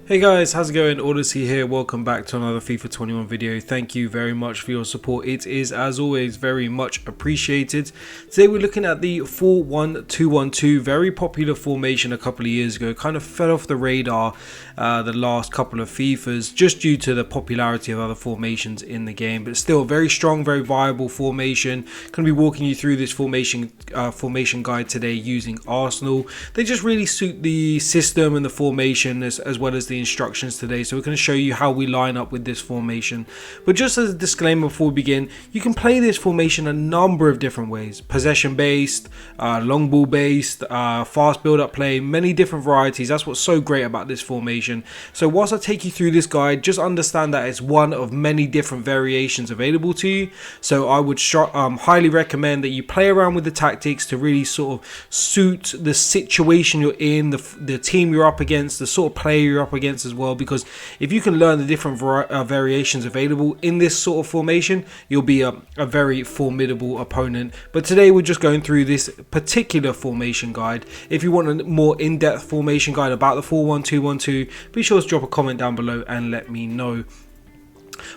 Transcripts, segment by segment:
Hey guys, how's it going? Odyssey here. Welcome back to another FIFA 21 video. Thank you very much for your support. It is, as always, very much appreciated. Today we're looking at the 4-1-2-1-2, very popular formation a couple of years ago. Kind of fell off the radar the last couple of FIFAs just due to the popularity of other formations in the game. But still, very strong, very viable formation. Going to be walking you through this formation guide today using Arsenal. They just really suit the system and the formation as well as the instructions today, so we're going to show you how we line up with this formation. But just as a disclaimer before we begin, you can play this formation a number of different ways: possession based, long ball based, fast build up play, many different varieties. That's what's so great about this formation. So whilst I take you through this guide, just understand that it's one of many different variations available to you. So I would highly recommend that you play around with the tactics to really sort of suit the situation you're in, the team you're up against, the sort of player you're up against as well, because if you can learn the different variations available in this sort of formation, you'll be a very formidable opponent. But today we're just going through this particular formation guide. If you want a more in-depth formation guide about the 4-1-2-1-2, be sure to drop a comment down below and let me know.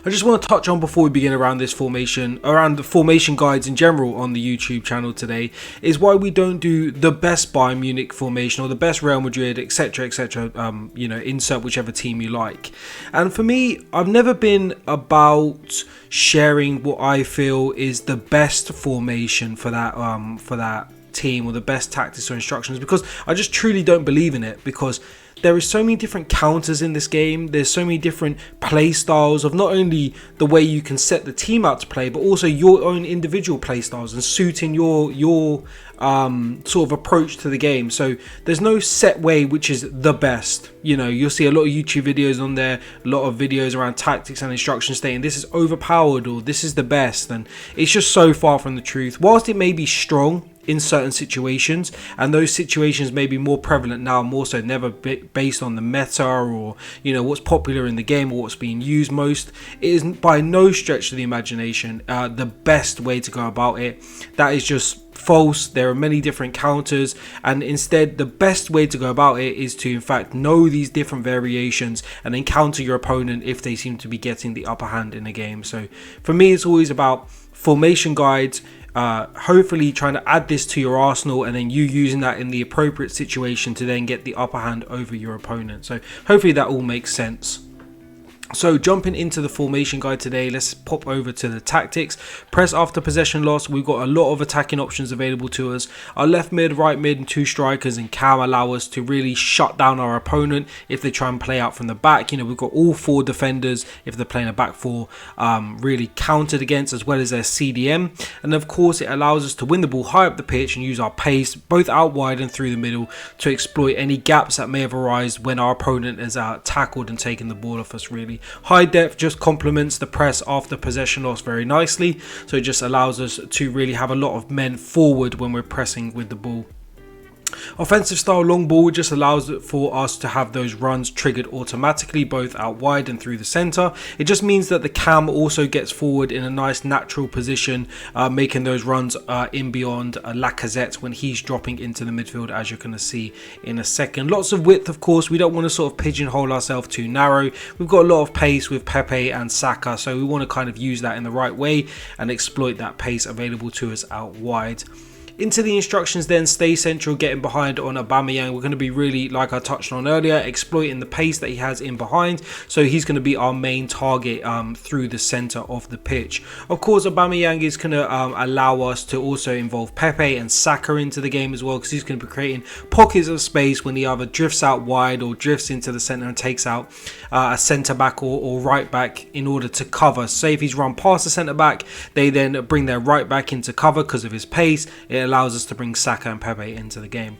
I just want to touch on before we begin around this formation, around the formation guides in general on the YouTube channel today, is why we don't do the best Bayern Munich formation or the best Real Madrid, etc, etc. Insert whichever team you like. And for me, I've never been about sharing what I feel is the best formation for that team or the best tactics or instructions, because I just truly don't believe in it, because there is so many different counters in this game. There's so many different play styles of not only the way you can set the team out to play, but also your own individual play styles and suiting your sort of approach to the game. So there's no set way which is the best. You know, you'll see a lot of YouTube videos on there, a lot of videos around tactics and instructions stating this is overpowered or this is the best, and it's just so far from the truth. Whilst it may be strong in certain situations, and those situations may be more prevalent now, more so, never based on the meta or what's popular in the game or what's being used most, it is by no stretch of the imagination the best way to go about it. That is just false. There are many different counters, and instead the best way to go about it is to in fact know these different variations and then counter your opponent if they seem to be getting the upper hand in a game. So for me, it's always about formation guides, hopefully trying to add this to your arsenal and then you using that in the appropriate situation to then get the upper hand over your opponent. So hopefully that all makes sense. So jumping into the formation guide today, let's pop over to the tactics. Press after possession loss. We've got a lot of attacking options available to us. Our left mid, right mid and two strikers and cam allow us to really shut down our opponent if they try and play out from the back. We've got all four defenders if they're playing a back four really countered against, as well as their CDM. And of course it allows us to win the ball high up the pitch and use our pace both out wide and through the middle to exploit any gaps that may have arisen when our opponent has tackled and taken the ball off us. Really high depth just complements the press after possession loss very nicely, so it just allows us to really have a lot of men forward when we're pressing with the ball. Offensive style long ball just allows for us to have those runs triggered automatically both out wide and through the center. It just means that the cam also gets forward in a nice natural position, making those runs in beyond Lacazette when he's dropping into the midfield, as you're going to see in a second. Lots of width, of course. We don't want to sort of pigeonhole ourselves too narrow. We've got a lot of pace with Pepe and Saka, so we want to kind of use that in the right way and exploit that pace available to us out wide. Into the instructions then, stay central, getting behind on Aubameyang. We're going to be really, like I touched on earlier, exploiting the pace that he has in behind. So he's going to be our main target through the centre of the pitch. Of course, Aubameyang is going to allow us to also involve Pepe and Saka into the game as well, because he's going to be creating pockets of space when he either drifts out wide or drifts into the centre and takes out a centre back or right back in order to cover. Say if he's run past the centre back, they then bring their right back into cover because of his pace. It allows us to bring Saka and Pepe into the game.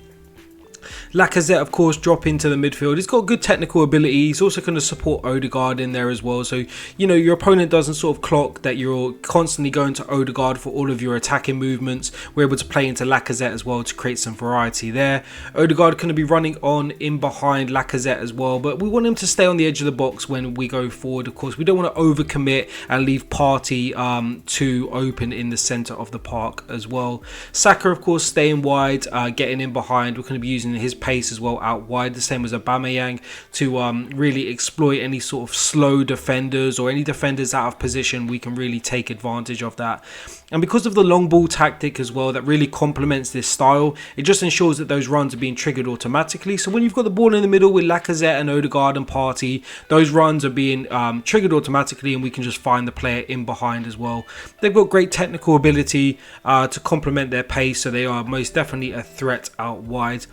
Lacazette, of course, drop into the midfield. He's got good technical ability. He's also going to support Odegaard in there as well. So, your opponent doesn't sort of clock that you're constantly going to Odegaard for all of your attacking movements. We're able to play into Lacazette as well to create some variety there. Odegaard going to be running on in behind Lacazette as well, but we want him to stay on the edge of the box when we go forward. Of course, we don't want to overcommit and leave Partey too open in the centre of the park as well. Saka, of course, staying wide, getting in behind. We're going to be using using his pace as well out wide, the same as Aubameyang, to really exploit any sort of slow defenders or any defenders out of position. We can really take advantage of that. And because of the long ball tactic as well, that really complements this style, it just ensures that those runs are being triggered automatically. So when you've got the ball in the middle with Lacazette and Odegaard and Partey, those runs are being triggered automatically, and we can just find the player in behind as well. They've got great technical ability to complement their pace, so they are most definitely a threat out wide.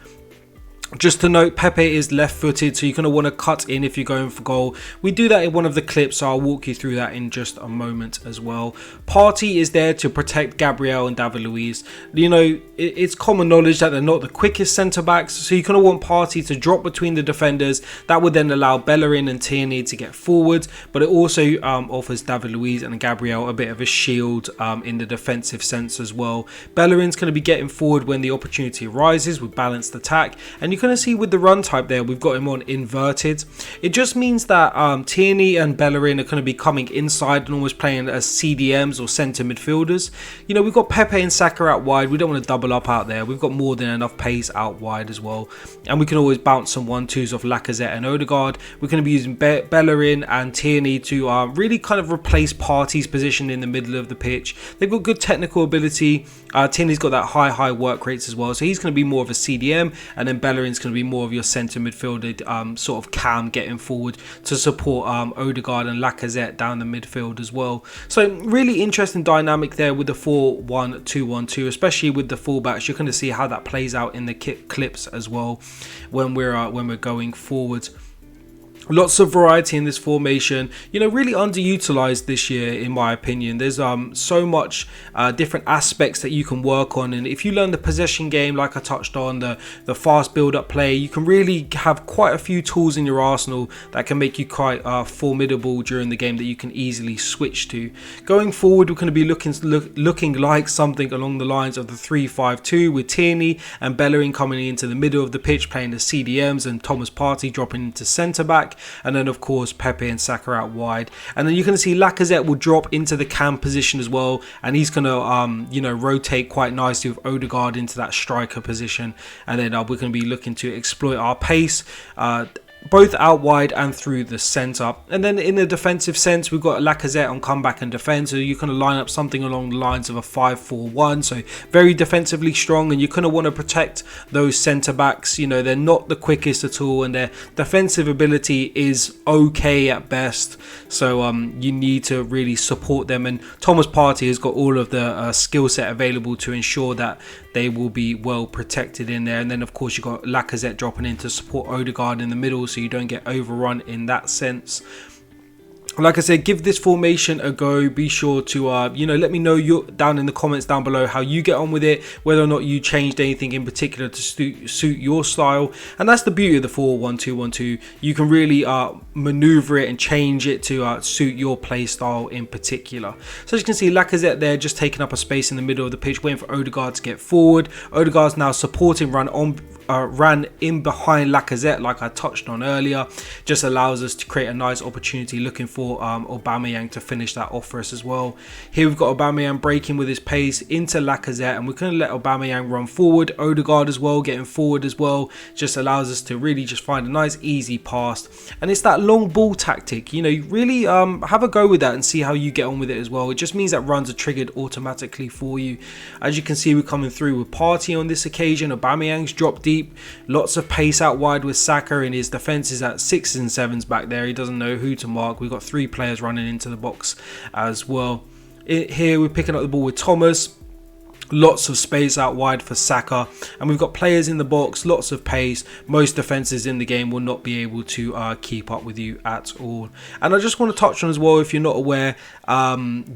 Just to note, Pepe is left-footed, so you're going to want to cut in if you're going for goal. We do that in one of the clips, so I'll walk you through that in just a moment as well. Partey is there to protect Gabriel and David Luiz. You know, it's common knowledge that they're not the quickest centre-backs, so you're going to want Partey to drop between the defenders. That would then allow Bellerin and Tierney to get forward, but it also offers David Luiz and Gabriel a bit of a shield in the defensive sense as well. Bellerin's going to be getting forward when the opportunity arises with balanced attack, and you're going to see with the run type there, we've got him on inverted. It just means that Tierney and Bellerin are going to be coming inside and almost playing as CDMs or centre midfielders. You know, we've got Pepe and Saka out wide. We don't want to double up out there. We've got more than enough pace out wide as well. And we can always bounce some 1-2s off Lacazette and Odegaard. We're going to be using Bellerin and Tierney to really kind of replace Partey's position in the middle of the pitch. They've got good technical ability. Tierney's got that high work rates as well. So he's going to be more of a CDM, and then Bellerin is going to be more of your centre midfielder, sort of cam getting forward to support Odegaard and Lacazette down the midfield as well. So really interesting dynamic there with the 4-1-2-1-2, especially with the fullbacks. You're going to see how that plays out in the clips as well when we're going forward. Lots of variety in this formation, you know, really underutilized this year in my opinion. There's so much different aspects that you can work on, and if you learn the possession game, like I touched on, the fast build-up play, you can really have quite a few tools in your arsenal that can make you quite formidable during the game that you can easily switch to. Going forward, we're going to be looking like something along the lines of the 3-5-2 with Tierney and Bellerin coming into the middle of the pitch playing the CDMs, and Thomas Partey dropping into centre back. And then of course Pepe and Saka out wide, and then you're going to see Lacazette will drop into the cam position as well, and he's going to you know, rotate quite nicely with Odegaard into that striker position, and then we're going to be looking to exploit our pace both out wide and through the centre. And then in the defensive sense, we've got Lacazette on comeback and defend, so you're going to line up something along the lines of a 5-4-1, so very defensively strong, and you're going to want to protect those centre backs. You know, they're not the quickest at all, and their defensive ability is okay at best, so you need to really support them, and Thomas Partey has got all of the skill set available to ensure that they will be well protected in there. And then of course you've got Lacazette dropping in to support Odegaard in the middle, so you don't get overrun in that sense. Like I said, give this formation a go. Be sure to you know, let me know down in the comments down below how you get on with it, whether or not you changed anything in particular to suit your style. And that's the beauty of the 4-1-2-1-2. You can really maneuver it and change it to suit your play style in particular. So as you can see, Lacazette there just taking up a space in the middle of the pitch, waiting for Odegaard to get forward. Odegaard's now supporting ran in behind Lacazette, like I touched on earlier. Just allows us to create a nice opportunity, looking for Aubameyang to finish that off for us as well. Here we've got Aubameyang breaking with his pace into Lacazette, and we're going to let Aubameyang run forward. Odegaard as well getting forward as well, just allows us to really just find a nice easy pass. And it's that long ball tactic, you know, really have a go with that and see how you get on with it as well. It just means that runs are triggered automatically for you. As you can see, we're coming through with Partey on this occasion. Aubameyang's dropped deep, lots of pace out wide with Saka, and his defense is at 6s and 7s back there. He doesn't know who to mark. We've got 3 players running into the box as well. Here we're picking up the ball with Thomas. Lots of space out wide for Saka, and we've got players in the box, lots of pace. Most defenses in the game will not be able to keep up with you at all. And I just want to touch on as well, if you're not aware,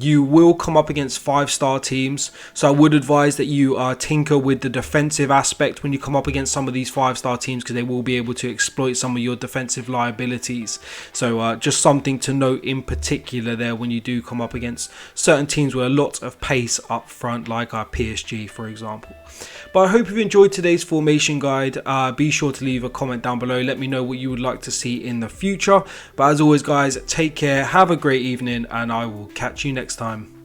you will come up against 5-star teams, so I would advise that you tinker with the defensive aspect when you come up against some of these 5-star teams, because they will be able to exploit some of your defensive liabilities. So just something to note in particular there when you do come up against certain teams with a lot of pace up front, like our PSG for example. But I hope you've enjoyed today's formation guide. Be sure to leave a comment down below, let me know what you would like to see in the future. But as always guys, take care, have a great evening, and I will catch you next time.